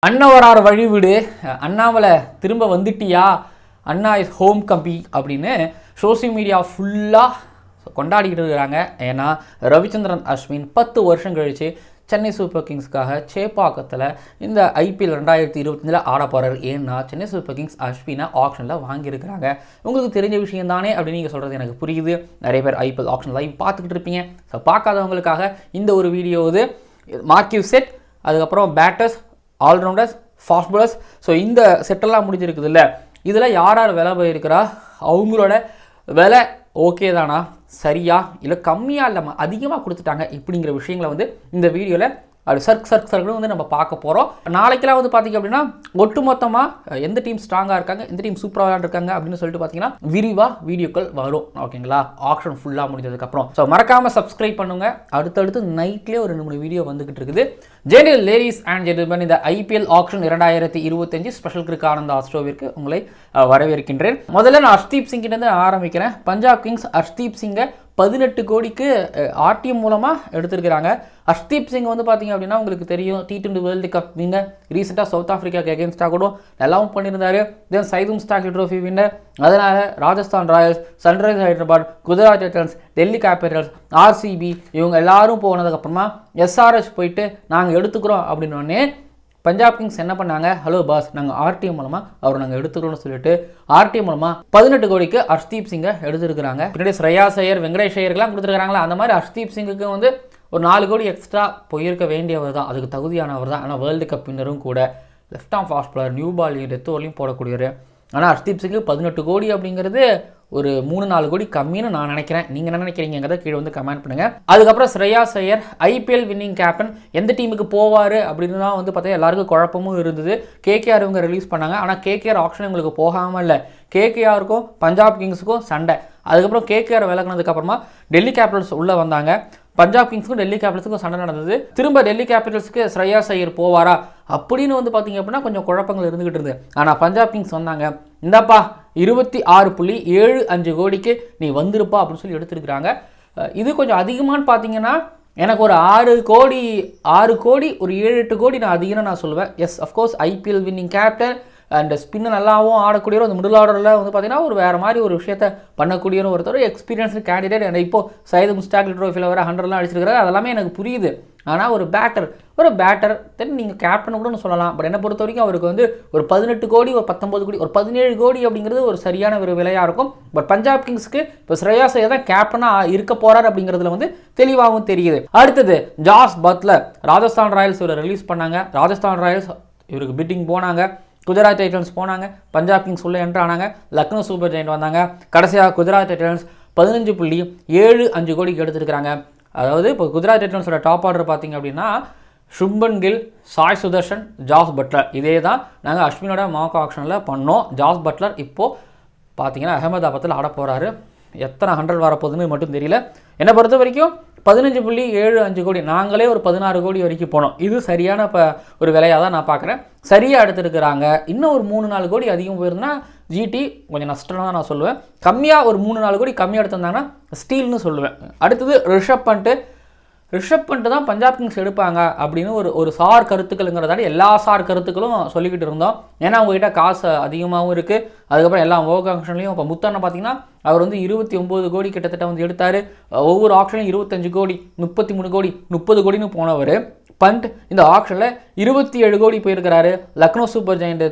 அண்ணவரார் வழிவிடு, அண்ணாமலை திரும்ப வந்துட்டியா, அண்ணா is home கம்பி அப்படின்னு சோசியல் மீடியா ஃபுல்லாக கொண்டாடிக்கிட்டு இருக்கிறாங்க. ஏன்னா ரவிச்சந்திரன் அஸ்வின் 10 வருஷம் கழித்து சென்னை சூப்பர் கிங்ஸ்க்காக சேப்பாக்கத்தில் இந்த IPL 2025 ஆட போகிறார். ஏன்னா சென்னை சூப்பர் கிங்ஸ் அஸ்வினை ஆப்ஷனில் வாங்கியிருக்கிறாங்க. உங்களுக்கு தெரிஞ்ச விஷயம் தானே அப்படின்னு நீங்கள் சொல்கிறது எனக்கு புரியுது. நிறைய பேர் IPL ஆப்ஷன் லைவ் பார்த்துக்கிட்டு இருப்பீங்க. ஸோ பார்க்காதவங்களுக்காக இந்த ஒரு வீடியோ மார்க்கிவ் செட், அதுக்கப்புறம் batters, all-rounders, fast bowlers. So இந்த செட்டெல்லாம் முடிஞ்சிருக்குது இல்லை, இதில் யார் யார் விலை போயிருக்கிறா, அவங்களோட விலை ஓகே தானா, சரியா இல்லை கம்மியாக இல்லாமல் அதிகமாக கொடுத்துட்டாங்க இப்படிங்கிற விஷயங்களை இந்த வீடியோவில் அப்படி சர்க்குன்னு நம்ம பார்க்க போகிறோம். நாளைக்கெல்லாம் பார்த்திங்க அப்படின்னா ஒட்டுமொத்தமாக எந்த டீம் ஸ்ட்ராங்காக இருக்காங்க, எந்த டீம் சூப்பராக விளையாண்டுருக்காங்க அப்படின்னு சொல்லிட்டு பார்த்தீங்கன்னா விரிவாக வீடியோக்கள் வரும். ஓகேங்களா, ஆக்ஷன் ஃபுல்லாக முடிஞ்சதுக்கப்புறம். ஸோ மறக்காமல் சப்ஸ்கிரைப் பண்ணுங்கள். அடுத்தடுத்து நைட்லேயே ஒரு 2-3 வீடியோ வந்துகிட்டு இருக்குது. ஜென்டில் லேடிஸ் அண்ட் ஜென்டில்மேன், இந்த IPL ஆக்ஷன் 2025 ஸ்பெஷல் கிரிக் ஆனந்த ஆஸ்ட்ரோவிற்கு உங்களை வரவேற்கின்றேன். முதல்ல நான் ஹர்ஷ்தீப் சிங்கிட்டேருந்து ஆரம்பிக்கிறேன். பஞ்சாப் கிங்ஸ் ஹர்ஷ்தீப் சிங்கை 18 கோடிக்கு RTM மூலமாக எடுத்திருக்கிறாங்க. ஹர்ஷ்தீப் சிங் பார்த்தீங்க அப்படின்னா உங்களுக்கு தெரியும், T20 வேர்ல்டு கப் வின்னர், ரீசெண்டாக சவுத் ஆஃப்ரிக்காவுக்கு எகென்ஸ்டாக கூட நல்லாவும் பண்ணியிருந்தார். தென் சைதும் ஸ்டாக்லி ட்ரோஃபி வின்னர். அதனால் Rajasthan Royals, sunrise Hyderabad, Gujarat Titans, Delhi Capitals, RCB இவங்க எல்லாரும் போனதுக்கப்புறமா SRH போயிட்டு நாங்கள் எடுத்துக்கிறோம் அப்படின்னோடனே பஞ்சாப் கிங்ஸ் என்ன பண்ணாங்க, ஹலோ பாஸ், நாங்கள் RTM மூலமாக அவர் நாங்கள் எடுத்துக்கிறோம்னு சொல்லிட்டு RTM மூலமாக 18 கோடிக்கு ஹர்ஷ்தீப் சிங்கை எடுத்துருக்கிறாங்க. பின்னாடி ஸ்ரேயாஸ் ஐயர், வெங்கடேஷ் ஐயருக்குலாம் கொடுத்துருக்காங்களா, அந்த மாதிரி ஹர்ஷ்தீப் சிங்குக்கு ஒரு 4 கோடி எக்ஸ்ட்ரா போயிருக்க வேண்டியவர் தான், அதுக்கு தகுதியானவர் தான். ஆனால் வேர்ல்டு கப் வின்னரும் கூட, left arm fast bowler, new ball death ஓவர்லையும் போடக்கூடியவர். ஆனால் ஹர்ஷ்தீப் சிங்கு 18 கோடி அப்படிங்கிறது ஒரு 3-4 கோடி கம்மின்னு நான் நினைக்கிறேன். நீங்கள் என்ன நினைக்கிறீங்கிறத கீழே கமெண்ட் பண்ணுங்கள். அதுக்கப்புறம் Shreyas Iyer IPL winning captain, எந்த டீமுக்கு போவார் அப்படின்னு தான் பார்த்தீங்கன்னா எல்லாருக்கும் குழப்பமும் இருந்தது. KKR இவங்க ரிலீஸ் பண்ணாங்க. ஆனால் KKR ஆப்ஷன் இவங்களுக்கு போகாமல் இல்லை, KKRக்கும் பஞ்சாப் கிங்ஸுக்கும் சண்டை. அதுக்கப்புறம் KKR விலகினதுக்கப்புறமா டெல்லி கேபிட்டல்ஸ் உள்ளே வந்தாங்க. பஞ்சாப் கிங்ஸுக்கும் டெல்லி கேபிட்டல்ஸுக்கும் சண்டை நடந்தது. திரும்ப டெல்லி கேபிட்டல்ஸுக்கு ஸ்ரேயாஸ் ஐயர் போவாரா அப்படின்னு பார்த்தீங்க அப்படின்னா கொஞ்சம் குழப்பங்கள் இருந்துகிட்டு இருந்தது. ஆனால் பஞ்சாப் கிங்ஸ் வந்தாங்க, இந்தாப்பா 26.75 கோடிக்கு நீ வந்திருப்பா அப்படின்னு சொல்லி எடுத்துருக்குறாங்க. இது கொஞ்சம் அதிகமானு பார்த்தீங்கன்னா எனக்கு ஒரு 6 கோடி ஒரு 7-8 கோடி நான் அதிகமாக நான் சொல்லுவேன். Yes, of course IPL winning captain and spinner நல்லாவும் ஆடக்கூடியவர், அந்த மிடில் ஆர்டரில் பார்த்தீங்கன்னா ஒரு வேறு மாதிரி ஒரு விஷயத்தை பண்ணக்கூடியவர், ஒருத்தர் எக்ஸ்பீரியன்ஸ்டு கேண்டிடேட். எனக்கு இப்போது சைது முஸ்டாக் ட்ரோஃபியில் வர 100லாம் அடிச்சிருக்கிறாரு, அதெல்லாமே எனக்கு புரியுது. ஆனால் ஒரு பேட்டர் தென் நீங்கள் கேப்டன் கூட சொல்லலாம். பட் என்னை பொறுத்த வரைக்கும் அவருக்கு ஒரு 18 கோடி, ஒரு 19 கோடி, ஒரு 17 கோடி அப்படிங்கிறது ஒரு சரியான ஒரு விலையாக இருக்கும். பட் பஞ்சாப் கிங்ஸ்க்கு இப்போ ஸ்ரேயாஸ் ஐயர் தான் கேப்டனாக இருக்க போகிறார் அப்படிங்கிறதுல தெளிவாகவும் தெரியுது. அடுத்தது ஜாஸ் பட்லர், ராஜஸ்தான் ராயல்ஸ் இவரை ரிலீஸ் பண்ணாங்க. ராஜஸ்தான் ராயல்ஸ் இவருக்கு பிட்டிங் போனாங்க, குஜராத் டைட்டன்ஸ் போனாங்க, பஞ்சாப் கிங்ஸ் உள்ளே என்ட்ரு ஆனாங்க, லக்னோ சூப்பர் ஜெயண்ட் வந்தாங்க. கடைசியாக குஜராத் டைட்டன்ஸ் 15.75 கோடிக்கு எடுத்துருக்கிறாங்க. அதாவது இப்போ குஜராத் டைட்டன்ஸோட டாப் ஆர்டர் பார்த்திங்க அப்படின்னா சுப்மன் கில், சாய் சுதர்ஷன், ஜாஸ் பட்லர். இதே தான் நாங்கள் அஸ்வினோட மாக் ஆக்ஷனில் பண்ணோம். ஜாஸ் பட்லர் இப்போது பார்த்தீங்கன்னா அகமதாபாத்தில் ஆட போகிறாரு. எத்தனை 100 வரப்போகுதுன்னு மட்டும் தெரியல. என்னை பொறுத்த வரைக்கும் 15.75 கோடி, நாங்களே ஒரு 16 கோடி வரைக்கும் போனோம். இது சரியான இப்போ ஒரு விலையாக தான் நான் பார்க்குறேன். சரியாக எடுத்துருக்குறாங்க. இன்னும் ஒரு 3-4 கோடி அதிகம் போயிருந்தா GT கொஞ்சம் நஷ்டம் தான் நான் சொல்லுவேன். கம்மியாக ஒரு 3-4 கோடி கம்மியாக எடுத்திருந்தாங்கன்னா ஸ்டீல்னு சொல்லுவேன். அடுத்தது ரிஷப் பண்ட் தான் பஞ்சாப் கிங்ஸ் எடுப்பாங்க அப்படின்னு ஒரு சார் கருத்துக்கள்ங்கிறதால எல்லா சார் கருத்துக்களும் சொல்லிக்கிட்டு இருந்தோம். ஏன்னா அவங்ககிட்ட காசு அதிகமாகவும் இருக்குது. அதுக்கப்புறம் எல்லா ஆக்ஷன்லையும் இப்போ முத்தனை பார்த்தீங்கன்னா அவர் 29 கோடி கிட்டத்தட்ட எடுத்தார். ஒவ்வொரு ஆக்ஷன்லையும் 25 கோடி, 33 கோடி, 30 கோடின்னு போனவர். பண்ட் இந்த ஆக்ஷனில் 27 கோடி போயிருக்கிறாரு. லக்னோ சூப்பர் ஜெயண்ட்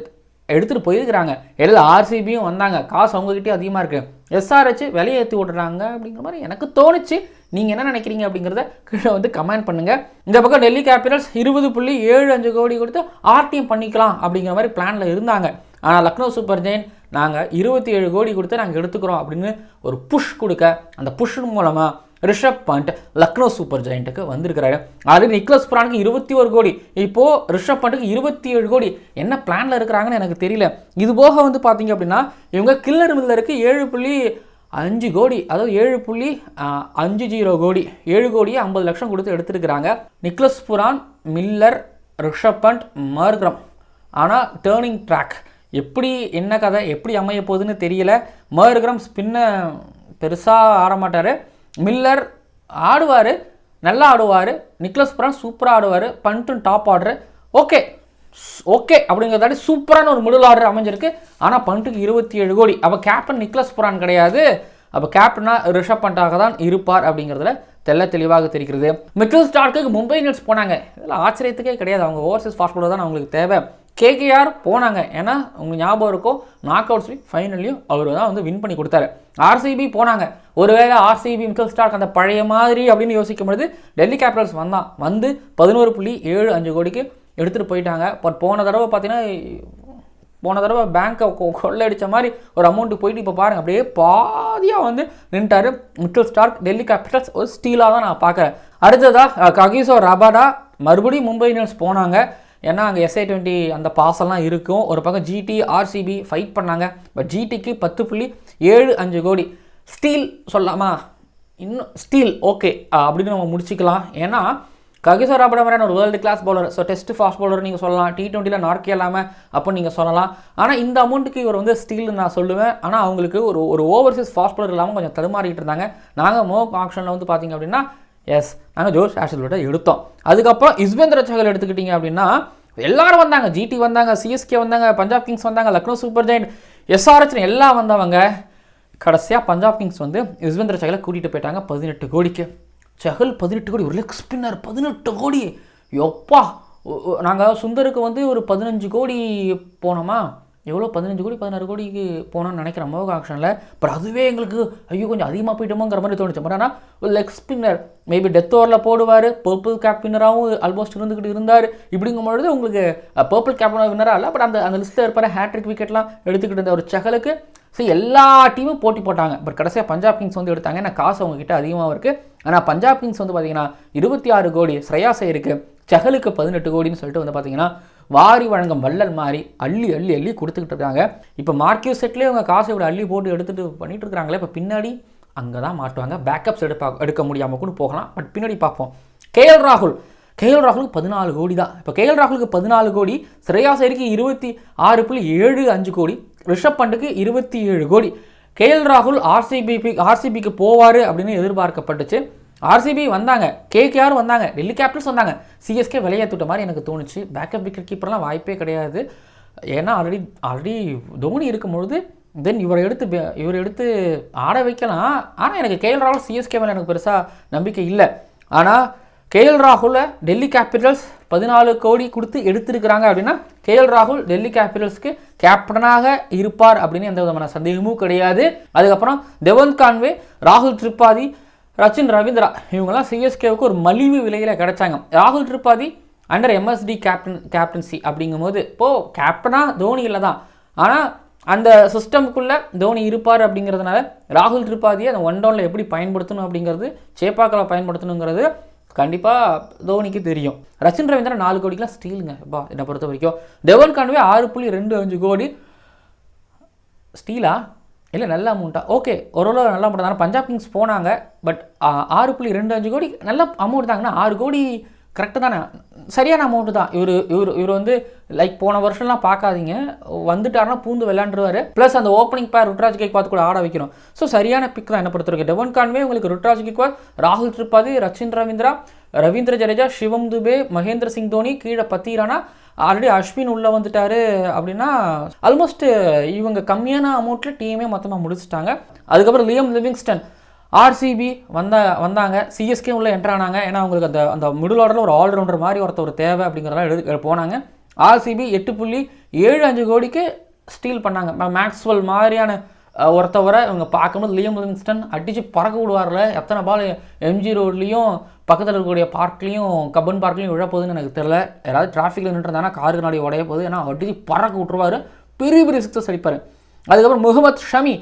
எடுத்துகிட்டு போயிருக்கிறாங்க. இடையில RCBயும் வந்தாங்க. காசு அவங்ககிட்டே அதிகமாக இருக்குது. SRH விலையை ஏற்றி விட்றாங்க அப்படிங்கிற மாதிரி எனக்கு தோணுச்சு. நீங்கள் என்ன நினைக்கிறீங்க அப்படிங்கிறத கீழே கமெண்ட் பண்ணுங்கள். இந்த பக்கம் டெல்லி கேபிட்டல்ஸ் 20.75 கோடி கொடுத்து RTM பண்ணிக்கலாம் அப்படிங்கிற மாதிரி பிளானில் இருந்தாங்க. ஆனால் லக்னோ சூப்பர் ஜெயண்ட் நாங்கள் 27 கோடி கொடுத்து நாங்கள் எடுத்துக்கிறோம் அப்படின்னு ஒரு புஷ் கொடுக்க, அந்த புஷ் மூலமாக ரிஷப் பண்ட் லக்னோ சூப்பர் ஜெயண்ட்டுக்கு வந்திருக்கிறாரு. அது நிக்லஸ் புரானுக்கு 21 கோடி, இப்போது ரிஷப் பண்ட்டுக்கு 27 கோடி. என்ன பிளானில் இருக்கிறாங்கன்னு எனக்கு தெரியல. இது போக பார்த்தீங்க அப்படின்னா இவங்க கில்லர் மில்லருக்கு 7.5 கோடி, அதாவது 7.50 கோடி, 7 கோடியே 50 லட்சம் கொடுத்து எடுத்துருக்கிறாங்க. Nicholas Pooran, Miller, Rishabh Pant, Markram. ஆனால் டேர்னிங் ட்ராக் எப்படி என்ன கதை எப்படி அமைய போகுதுன்னு தெரியல. மர்க்ரம் ஸ்பின்னை பெருசாக ஆட மாட்டார், மில்லர் ஆடுவார், நல்லா ஆடுவார், நிக்லஸ் புரான் சூப்பராக ஆடுவார், பண்ட்டும் டாப் ஆர்டரு. ஓகே, ஓகே அப்படிங்கிறதாடி சூப்பரான ஒரு மிடில் ஆர்டர் அமைஞ்சிருக்கு. ஆனால் பண்ட்டுக்கு 27 கோடி. அப்போ கேப்டன் நிக்லஸ் புரான் கிடையாது, அப்போ கேப்டனாக ரிஷப் பண்டாக தான் இருப்பார் அப்படிங்கிறதுல தெளிவாக தெரிகிறது. மிச்சல் ஸ்டார்க்கு மும்பை இந்தியன்ஸ் போனாங்க, இதில் ஆச்சரியத்துக்கே கிடையாது. அவங்க ஓவர்சீஸ் ஃபாஸ்ட் பவுலர் தான் அவங்களுக்கு தேவை. கேகேஆர் போனாங்க, ஏன்னா உங்களுக்கு ஞாபகம் இருக்கும் நாக் அவுட்ஸ் ஃபைனல்லையும் அவர் தான் வந்து வின் பண்ணி கொடுத்தாரு. ஆர்சிபி போனாங்க, ஒருவேளை ஆர்சிபி மிச்சல் ஸ்டார்க் அந்த பழைய மாதிரி அப்படின்னு யோசிக்கும் பொழுது டெல்லி கேபிட்டல்ஸ் வந்து 11.75 கோடிக்கு எடுத்துகிட்டு போயிட்டாங்க. பட் போன தடவை பேங்க்கை கொள்ளடிச்ச மாதிரி ஒரு அமௌண்ட்டு போயிட்டு இப்போ பாருங்கள் அப்படியே பாதியாக வந்து நின்ட்டார் மிச்சல் ஸ்டார்க். டெல்லி கேபிட்டல்ஸ் ஒரு ஸ்டீலாக தான் நான் பார்க்குறேன். அடுத்ததாக ககிசோ ரபாடா மறுபடியும் மும்பை இந்தியன்ஸ் போனாங்க, ஏன்னா அங்கே SI20 அந்த பாஸெல்லாம் இருக்கும். ஒரு பக்கம் GT RCB ஃபைட் பண்ணாங்க. பட் GTக்கு 10.75 கோடி ஸ்டீல் சொல்லலாமா? இன்னும் ஸ்டீல் ஓகே அப்படின்னு நம்ம முடிச்சிக்கலாம். ஏன்னா ககிசோ ரபாடா மாதிரியான ஒரு world class bowler, so test fast bowler நீங்கள் சொல்லலாம், T20 நார்க்கே இல்லாமல் அப்போ நீங்கள் சொல்லலாம். ஆனால் இந்த அமௌண்ட்டுக்கு இவர் வந்து ஸ்டீல்னு நான் சொல்லுவேன். ஆனால் அவங்களுக்கு ஒரு ஓவர்சீஸ் ஃபாஸ்ட் பவுலர் இல்லாமல் கொஞ்சம் தடுமாறிட்டு இருந்தாங்க. நாங்கள் மோக் ஆக்ஷனில் வந்து பார்த்திங்க அப்படின்னா நாங்கள் ஜோஷ் ஆஷல்விட்ட எடுத்தோம். அதுக்கப்புறம் யுஸ்வேந்திர சஹல் எடுத்துக்கிட்டிங்க அப்படின்னா எல்லாரும் வந்தாங்க. GT வந்தாங்க, CSK வந்தாங்க, பஞ்சாப் கிங்ஸ் வந்தாங்க, லக்னோ சூப்பர் ஜெயண்ட், SRH எல்லாம் வந்தவங்க. கடைசியாக பஞ்சாப் கிங்ஸ் வந்து யுஸ்வேந்திர சஹலை கூட்டிகிட்டு போயிட்டாங்க 18 கோடிக்கு. சஹல் 18 கோடி, ஒரு லெக் ஸ்பின்னர் 18 கோடி. எப்பா, நாங்கள் சுந்தருக்கு வந்து ஒரு 15 கோடி போனோமா, எவ்வளோ 15 கோடி 16 கோடிக்கு போனோம்னு நினைக்கிறேன் மோக ஆக்ஷனில். பட் அதுவே எங்களுக்கு ஐயோ கொஞ்சம் அதிகமாக போயிட்டோமோங்கிற மாதிரி தோணுச்சு. பட் ஆனால் ஒரு லெக் ஸ்பின்னர் மேபி டெத் ஓவரில் போடுவார், பர்பிள் கேப் வின்னராகவும் ஆல்மோஸ்ட் இருந்துக்கிட்டு இருந்தார். இப்படிங்கும்பொழுது உங்களுக்கு பர்பிள் கேப் வின்னராக இல்லை, பட் அந்த லிஸ்ட்டில் இருப்பார் ஹேட்ரிக் விக்கெட்லாம் எடுத்துக்கிட்டு இருந்த ஒரு சஹலுக்கு எல்லா டீமும் போட்டி போட்டாங்க. பட் கடைசியாக பஞ்சாப் கிங்ஸ் வந்து எடுத்தாங்க. ஏன்னா காசு அவங்ககிட்ட அதிகமாக இருக்குது. ஆனால் பஞ்சாப் கிங்ஸ் வந்து பார்த்தீங்கன்னா 26 கோடி ஸ்ரேயாஸ் ஐயருக்கு, சஹலுக்கு 18 கோடின்னு சொல்லிட்டு வந்து பார்த்தீங்கன்னா வாரி வழங்கும் வள்ளல் மாதிரி அள்ளி அள்ளி அள்ளி கொடுத்துக்கிட்டு இருக்காங்க. இப்போ மார்க்கியூ செட்லேயே அவங்க காசை விட அள்ளி போட்டு எடுத்துகிட்டு பண்ணிட்டு இருக்காங்களே. இப்போ பின்னாடி அங்கே தான் மாட்டுவாங்க. பேக்கப்ஸ் எடுக்க முடியாமல் கூட போகலாம். பட் பின்னாடி பார்ப்போம். KL ராகுலுக்கு 14 கோடி தான். இப்போ KL ராகுலுக்கு 14 கோடி, ஸ்ரேயாஸ் ஐயருக்கு 26.75 கோடி, ரிஷப் பண்டுக்கு 27 கோடி. KL ராகுல் ஆர்சிபிக்கு போவார் அப்படின்னு எதிர்பார்க்கப்பட்டுச்சு. RCB வந்தாங்க, KKR வந்தாங்க, டெல்லி கேபிட்டல்ஸ் வந்தாங்க, CSK விளையாட்டுட்ட மாதிரி எனக்கு தோணுச்சு. பேக்கப் விக்கெட் கீப்பர்லாம் வாய்ப்பே கிடையாது. ஏன்னா ஆல்ரெடி தோனி இருக்கும்பொழுது தென் இவரை எடுத்து ஆட வைக்கலாம். ஆனால் எனக்கு KL ராகுல் CSK மேலே எனக்கு பெருசாக நம்பிக்கை இல்லை. ஆனால் KL ராகுலை டெல்லி கேபிட்டல்ஸ் 14 கோடி கொடுத்து எடுத்திருக்கிறாங்க அப்படின்னா KL ராகுல் டெல்லி கேபிட்டல்ஸ்க்கு கேப்டனாக இருப்பார் அப்படின்னு எந்த விதமான சந்தேகமும் கிடையாது. அதுக்கப்புறம் டெவன் கான்வே, ராகுல் திரிபாதி, ரச்சின் ரவீந்திரா இவங்கெல்லாம் CSKவுக்கு ஒரு மலிவு விலையில் கிடைச்சாங்க. ராகுல் திரிபாதி அண்டர் MSD கேப்டன்சி அப்படிங்கும்போது இப்போது கேப்டனாக தோனி இல்லை தான், ஆனால் அந்த சிஸ்டமுக்குள்ளே தோனி இருப்பார் அப்படிங்கிறதுனால ராகுல் திரிபாதியை அந்த ஒன் டவுனில் எப்படி பயன்படுத்தணும் அப்படிங்கிறது, சேப்பாக்கில் பயன்படுத்தணுங்கிறது கண்டிப்பாக தோனிக்கு தெரியும். ரச்சின் ரவீந்திரா 4 கோடிக்கெலாம் ஸ்டீலுங்க அப்பா என்னை பொறுத்த வரைக்கும். டெவன் கான்வே 6.25 கோடி ஸ்டீலா இல்லை நல்ல அமௌண்ட்டா? ஓகே, ஓரளவு நல்ல அமௌண்ட் தான். பஞ்சாப் கிங்ஸ் போனாங்க. பட் 6.25 கோடி நல்ல அமௌண்ட் தாங்கண்ணா. 6 கோடி கரெக்டு தானே, சரியான அமௌண்ட்டு தான். இவர் வந்து லைக் போன வருஷம்லாம் பார்க்காதீங்க, வந்துட்டாருன்னா பூந்து விளையாண்டுருவார். ப்ளஸ் அந்த ஓப்பனிங் பேர் ருத்ராஜ் கெய்க்வாத் கூட ஆட வைக்கணும். ஸோ சரியான பிக் தான் என்ன பொறுத்தவரைக்கும். டெவன் கான்வே உங்களுக்கு ருத்ராஜ் கெய்க்வாத், ராகுல் திரிபாதி, ரச்சின் ரவீந்திரா, ரவீந்திர ஜடேஜா, சிவம் துபே, மகேந்திர சிங் தோனி, கீழே பத்தீரானா, ஆல்ரெடி அஸ்வின் உள்ளே வந்துட்டார் அப்படின்னா ஆல்மோஸ்ட் இவங்க கம்மியான அமௌண்ட்டில் டீமே மொத்தமாக முடிச்சுட்டாங்க. அதுக்கப்புறம் லியம் லிவிங்ஸ்டன் RCB வந்தாங்க, CSK உள்ள என்ட்ரானாங்க. ஏன்னா அவங்களுக்கு அந்த மிடில் ஆர்டரில் ஒரு ஆல்ரவுண்டர் மாதிரி ஒருத்தர் தேவை அப்படிங்கிறதெல்லாம் போனாங்க. RCB 8.75 கோடிக்கு ஸ்டீல் பண்ணாங்க. மேக்ஸ்வெல் மாதிரியான ஒருத்தவரை இவங்க பார்க்கும்போது லியம் லிவிங்ஸ்டன் அடித்து பறக்க விடுவார்ல. எத்தனை பால் MG ரோட்லேயும் பக்கத்தில் இருக்கக்கூடிய பார்க்லேயும் கப்பன் பார்க்லேயும் விழப்போகுதுன்னு எனக்கு தெரியல. யாராவது டிராஃபிக்கில் நின்றுருந்தாங்கன்னா காருக்கு நாடி உடைய போகுது. ஏன்னா அடித்து பறக்க விட்டுருவார், பெரிய பெரிய சிக்ஸஸ் அடிப்பார். அதுக்கப்புறம் முகமது ஷமி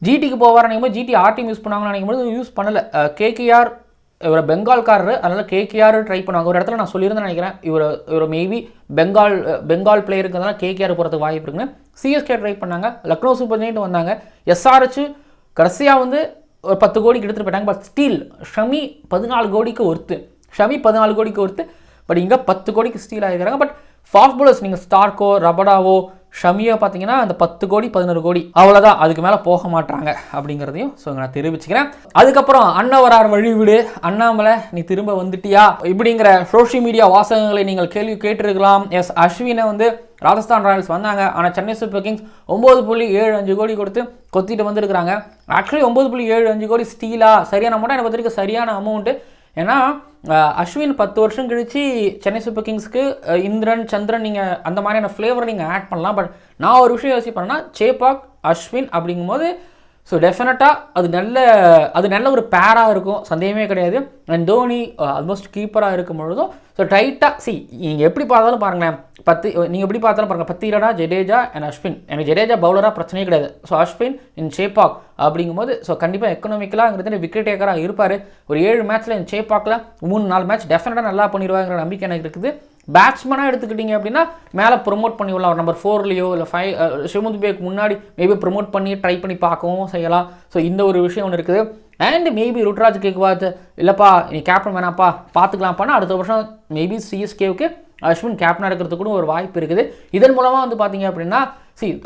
GTக்கு போவார் நினைக்கும்போது GT RTM யூஸ் பண்ணுவாங்கன்னு நினைக்கும்போது யூஸ் பண்ணலை. KKR இவரை பெங்கால்காரர், அதனால் KKR ட்ரை பண்ணுவாங்க. ஒரு இடத்துல நான் சொல்லியிருந்தேன் நினைக்கிறேன், இவரை மேபி பெங்கால் பிளேயருங்கிறதுனால KKR போகிறதுக்கு வாய்ப்பு இருக்குன்னு. CSK ட்ரை பண்ணாங்க, லக்னோ சூப்பர் ஜெயிண்ட் வந்தாங்க, SRH கடைசியாக வந்து ஒரு 10 கோடிக்கு எடுத்துகிட்டு போயிட்டாங்க. பட் ஸ்டீல் ஷமி 14 கோடிக்கு ஒர்த்து. பட் இங்கே 10 கோடிக்கு ஸ்டீல் ஆகிக்கிறாங்க. பட் ஃபாஸ்ட் பவுலர்ஸ் நீங்கள் ஸ்டார்க்கோ, ரபடாவோ, ஷமியோ பார்த்தீங்கன்னா அந்த 10 கோடி 11 கோடி அவ்வளோதான், அதுக்கு மேலே போக மாட்டாங்க அப்படிங்கிறதையும் ஸோ நான் தெரிவிச்சுக்கிறேன். அதுக்கப்புறம் அண்ணவரார் வழிவிடு, அண்ணாமலை நீ திரும்ப வந்துட்டியா இப்படிங்கிற சோஷியல் மீடியா வாசகங்களை நீங்கள் கேள்வி கேட்டிருக்கலாம். எஸ், அஸ்வினை வந்து ராஜஸ்தான் ராயல்ஸ் வந்தாங்க, ஆனால் சென்னை சூப்பர் கிங்ஸ் 9.75 கோடி கொடுத்து கொத்திட்டு வந்திருக்கிறாங்க. ஆக்சுவலி 9.75 கோடி ஸ்டீலா சரியான அமௌண்ட், எனக்கு பார்த்துருக்கு சரியான அமௌண்ட்டு. ஏன்னா அஸ்வின் 10 வருஷம் கழித்து சென்னை சூப்பர் கிங்ஸ்க்கு இந்திரன் சந்திரன் நீங்கள் அந்த மாதிரியான ஃப்ளேவரை நீங்கள் ஆட் பண்ணலாம். பட் நான் ஒரு விஷயம் யோசிப்பேன்னா சேப்பாக் அஸ்வின் அப்படிங்கும்போது ஸோ டெஃபினட்டாக அது நல்ல ஒரு பேராக இருக்கும், சந்தேகமே கிடையாது. அண்ட் தோனி ஆல்மோஸ்ட் கீப்பராக இருக்கும் பொழுதும் ஸோ டைட்டாக நீங்கள் எப்படி பார்த்தாலும் பாருங்களேன், நீங்கள் எப்படி பார்த்தாலும் பாருங்கள், 10 இல்லைனா ஜடேஜா அண்ட் அஸ்வின். எனக்கு ஜடேஜா பவுலராக பிரச்சனையே கிடையாது. ஸோ அஸ்வின் இன் சேப்பாக் அப்படிங்கும்போது ஸோ கண்டிப்பாக எக்கனாமிக்கலாங்கிறது விக்கெட் டேக்கராக இருப்பார். ஒரு 7 மேட்ச்சில் இந்த சேப்பாக்கில் 3-4 மேட்ச் டெஃபினட்டாக நல்லா பண்ணிடுவாங்கிற நம்பிக்கை எனக்கு இருக்குது. பேட்ஸ்மேனாக எடுத்துக்கிட்டிங்க அப்படின்னா மேலே ப்ரொமோட் பண்ணி விடலாம், நம்பர் 4லையோ இல்லை 5 சிவமுத்து பேக்கு முன்னாடி மேபி ப்ரொமோட் பண்ணி ட்ரை பண்ணி பார்க்கவும் செய்யலாம். ஸோ இந்த ஒரு விஷயம் ஒன்று இருக்குது. அண்ட் மேபி ருட்ராஜ் கேக்வாத் இல்லைப்பா நீ கேப்டன் வேணாப்பா பார்த்துக்கலாம்ப்பானா அடுத்த வருஷம் மேபி சிஎஸ்கேவுக்கு அஸ்வின் கேப்டனாக இருக்கிறதுக்கு கூட ஒரு வாய்ப்பு இருக்குது. இதன் மூலமாக வந்து பார்த்தீங்க அப்படின்னா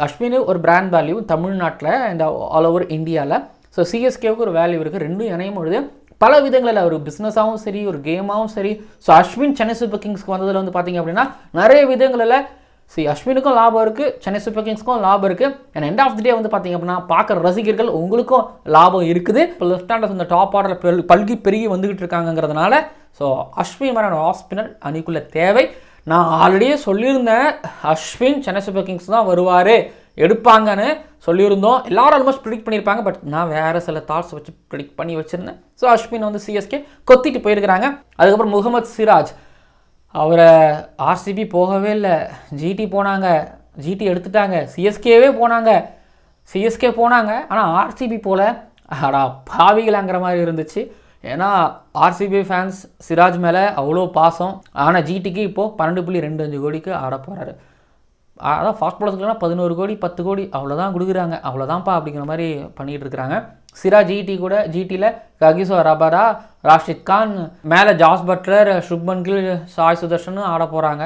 அஸ்வின் ஒரு பிராண்ட் வேல்யூ தமிழ்நாட்டில் இந்த ஆல் ஓவர் இந்தியாவில். ஸோ சிஎஸ்கேவுக்கு ஒரு வேல்யூ இருக்குது. ரெண்டும் இணையும் பொழுது பல விதங்களில் ஒரு பிஸ்னஸாகவும் சரி ஒரு கேமாகவும் சரி. ஸோ அஸ்வின் சென்னை சூப்பர் கிங்ஸ்க்கு வந்ததில் வந்து பார்த்தீங்க அப்படின்னா நிறைய விதங்களில் அஸ்வினுக்கும் லாபம் இருக்குது, சென்னை சூப்பர் கிங்ஸ்க்கும் லாபம் இருக்குது. அண்ட் எண்ட் ஆஃப் தி டே வந்து பார்த்தீங்க அப்படின்னா பார்க்குற ரசிகர்கள் உங்களுக்கும் லாபம் இருக்குது. இப்போ லெஃப்ட் ஹேண்டர்ஸ் இந்த டாப் ஆர்டரில் பல்கி பெருகி வந்துகிட்டு இருக்காங்கிறதுனால ஸோ அஸ்வின் மாதிரியான ஆஃப் ஸ்பின்னர் அணிக்குள்ள தேவை. நான் ஆல்ரெடியே சொல்லியிருந்தேன் அஸ்வின் சென்னை சூப்பர் கிங்ஸ் தான் வருவார் எடுப்பாங்கன்னு சொல்லியிருந்தோம். எல்லாரும் ஆல்மோஸ்ட் ப்ரிடிக்ட் பண்ணியிருப்பாங்க. பட் நான் வேறு சில தாட்ஸ் வச்சு ப்ரிடிக்ட் பண்ணி வச்சுருந்தேன். ஸோ அஸ்வின் வந்து சிஎஸ்கே கொத்திட்டு போயிருக்கிறாங்க. அதுக்கப்புறம் முகமது சிராஜ் அவரை ஆர்சிபி போகவே இல்லை, ஜிடி போனாங்க, ஜிடி எடுத்துட்டாங்க, சிஎஸ்கேவே போனாங்க. ஆனால் ஆர்சிபி போல அடா பாவிகளாங்கிற மாதிரி இருந்துச்சு. ஏன்னா ஆர்சிபி ஃபேன்ஸ் சிராஜ் மேலே அவ்வளோ பாசம். ஆனால் ஜிடிக்கு இப்போது 12.25 கோடிக்கு ஆட போகிறாரு. அதான் ஃபாஸ்ட் பாலர்ஸ்க்குலாம் 11 கோடி 10 கோடி அவ்வளோதான் கொடுக்குறாங்க, அவ்வளோதான்ப்பா அப்படிங்கிற மாதிரி பண்ணிகிட்டு இருக்கிறாங்க. சிராஜ் ஜிடியில் ககிசோ ரபாடா, ராஷித் கான், மேலே ஜாஸ் பட்லர், சுப்மன் கில், சாய் சுதர்ஷன் ஆட போகிறாங்க.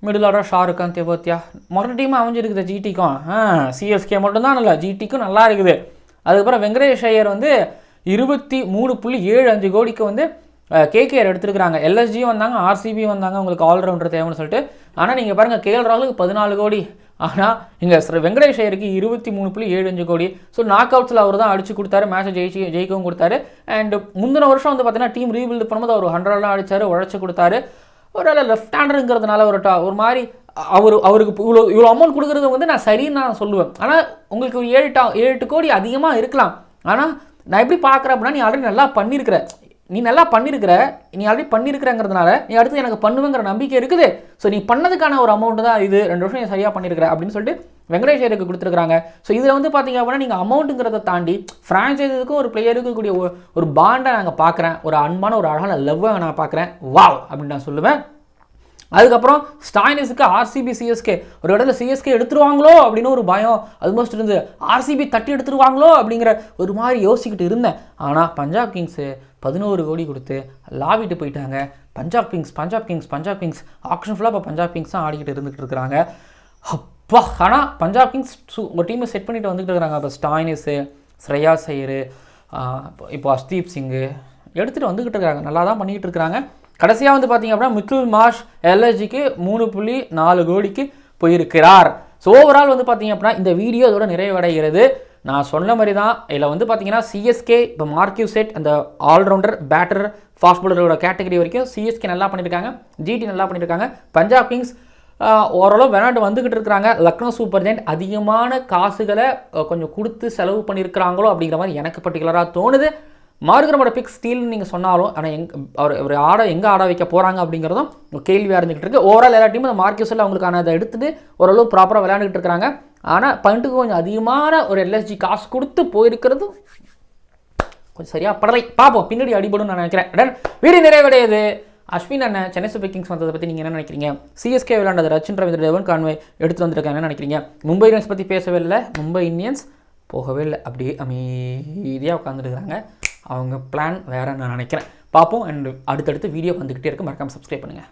மிடில் ஆர்டர் ஷாருக் கான், தேபோத்தியா மொத்த டீம் அமைஞ்சிருக்குது ஜிடிக்கும். சிஎஸ்கே மட்டும்தான் இல்லை, ஜிடிக்கும் நல்லா இருக்குது. அதுக்கப்புறம் வெங்கடேஷ் ஐயர் வந்து 23.75 கோடிக்கு வந்து கேகேஆர் எடுத்துருக்குறாங்க. எல்எஸ்ஜியும் வந்தாங்க, ஆர்சிபி வந்தாங்க, உங்களுக்கு ஆல்ரவுண்டர் தேவைன்னு சொல்லிட்டு. ஆனால் நீங்கள் பாருங்கள் கேஎல் ராகுலுக்கு 14 கோடி, ஆனால் இங்கே வெங்கடேஷ் ஐயருக்கு 23.75 கோடி. ஸோ நாக் அவுட்ஸில் அவர் தான் அடிச்சு கொடுத்தாரு, மேட்சை ஜெயிக்கவும் கொடுத்தாரு. அண்ட் முந்தின வருஷம் வந்து பார்த்தீங்கன்னா டீம் ரீபில்டு பண்ணும்போது அவர் 100 அடித்தார், உழைச்சி கொடுத்தாரு. ஒரு லெஃப்ட் ஹேண்டருங்கிறதுனால ஒரு மாதிரி அவருக்கு இவ்வளோ அமௌண்ட் கொடுக்குறது வந்து நான் சரின்னு நான் சொல்லுவேன். ஆனால் உங்களுக்கு 7-8 கோடி அதிகமாக இருக்கலாம். ஆனால் நான் எப்படி பார்க்குறேன் அப்படின்னா நீ ஆல்ரெடி நல்லா பண்ணியிருக்கிற, நீ ஆல்ரெடி பண்ணியிருக்கிறங்கிறதுனால நீ அடுத்து எனக்கு பண்ணுவேங்கிற நம்பிக்கை இருக்குது. ஸோ நீ பண்ணதுக்கான ஒரு அமௌண்ட் தான் இது, 2 வருஷம் நீ சரியாக பண்ணியிருக்கிற அப்படின்னு சொல்லிட்டு வெங்கடேஷ் ஐயருக்கு கொடுத்துருக்காங்க. ஸோ இதில் வந்து பார்த்தீங்க அப்படின்னா நீங்கள் அமௌண்ட்டுங்கிறத தாண்டி ஃப்ரான்ச்சைஸுக்கும் ஒரு பிளேயருக்கு கூடிய ஒரு பாண்டை நாங்கள் பார்க்குறேன், ஒரு அன்பான ஒரு அழகான லவ்வை நான் பார்க்குறேன். வாவ் அப்படின்னு நான் சொல்லுவேன். அதுக்கப்புறம் ஸ்டாயினிஸுக்கு ஆர்சிபி சிஎஸ்கே ஒரு இடத்துல சிஎஸ்கே எடுத்துருவாங்களோ அப்படின்னு ஒரு பயம் ஆல்மோஸ்ட் இருந்து, ஆர்சிபி தட்டி எடுத்துருவாங்களோ அப்படிங்கிற ஒரு மாதிரி யோசிக்கிட்டு இருந்தேன். ஆனால் பஞ்சாப் கிங்ஸு 11 கோடி கொடுத்து லாவிட்டு போயிட்டாங்க. பஞ்சாப் கிங்ஸ் ஆக்ஷன் ஃபுல்லாக இப்போ பஞ்சாப் கிங்ஸ் தான் ஆடிக்கிட்டு இருந்துகிட்டு இருக்கிறாங்க. அப்பா, ஆனால் பஞ்சாப் கிங்ஸ் ஒரு டீமை செட் பண்ணிட்டு வந்துகிட்டு இருக்கிறாங்க. இப்போ ஸ்டாயினிஸு, ஸ்ரேயாஸ் ஐயர், இப்போ அஸ்தீப் சிங்கு எடுத்துகிட்டு வந்துக்கிட்டு இருக்கிறாங்க, நல்லா தான் பண்ணிக்கிட்டு இருக்கிறாங்க. கடைசியாக வந்து பார்த்தீங்க அப்படின்னா மிக்கில் மார்ஷ் எல்எஸ்ஜிக்கு 3.4 கோடிக்கு போயிருக்கிறார். ஸோ ஓவரால் வந்து பார்த்தீங்க அப்படின்னா இந்த வீடியோ இதோட நிறைவடைகிறது. நான் சொன்ன மாதிரி தான் இதில் வந்து பார்த்தீங்கன்னா சிஎஸ்கே இப்போ மார்க்யூ செட் அந்த ஆல்ரவுண்டர் பேட்டர் ஃபாஸ்ட் பாலரோட கேட்டகரி வரைக்கும் சிஎஸ்கே நல்லா பண்ணியிருக்காங்க, ஜிடி நல்லா பண்ணியிருக்காங்க. பஞ்சாப் கிங்ஸ் ஓரளவு விளையாண்டு வந்துக்கிட்டு இருக்கிறாங்க. லக்னோ சூப்பர் ஜெயண்ட் அதிகமான காசுகளை கொஞ்சம் கொடுத்து செலவு பண்ணியிருக்கிறாங்களோ அப்படிங்கிற மாதிரி எனக்கு பர்டிகுலராக தோணுது. மார்கரமோட பிக் ஸ்டீல்னு நீங்கள் சொன்னாலும் ஆனால் அவர் எங்கே ஆட வைக்க போகிறாங்க அப்படிங்கிறதும் கேள்வியாக இருந்துகிட்டு இருக்குது. ஓவரால் எல்லா டீமும் அந்த மார்க்கெஸில் அவங்களுக்கான அதை எடுத்துகிட்டு ஓரளவு ப்ராப்பராக விளையாண்டுக்கிட்டு இருக்கிறாங்க. ஆனால் பாயிண்ட்டுக்கு கொஞ்சம் அதிகமான ஒரு எல்எஸ்ஜி காசு கொடுத்து போயிருக்கிறது கொஞ்சம் சரியாக படலை. பார்ப்போம், பின்னாடி அடிபடும் நான் நினைக்கிறேன். வீடு நிறைவடையுது. அஸ்வின் அண்ணன் சென்னை சூப்பர் கிங்ஸ் வந்ததை பற்றி நீங்கள் என்ன நினைக்கிறீங்க? சிஎஸ்கே விளையாண்டது ரச்சின் ரவீந்திர, டெவன் கான்வே எடுத்து வந்திருக்காங்க, என்ன நினைக்கிறீங்க? மும்பை இந்தியன்ஸ் பற்றி பேசவே இல்லை, மும்பை இந்தியன்ஸ் போகவே இல்லை, அப்படியே அமைதியாக உட்காந்துருக்குறாங்க. அவங்க பிளான் வேறு நான் நினைக்கிறேன். பார்ப்போம். அண்ட் அடுத்தடுத்து வீடியோ வந்துக்கிட்டே இருக்க, மறக்காமல் சப்ஸ்கிரைப் பண்ணுங்கள்.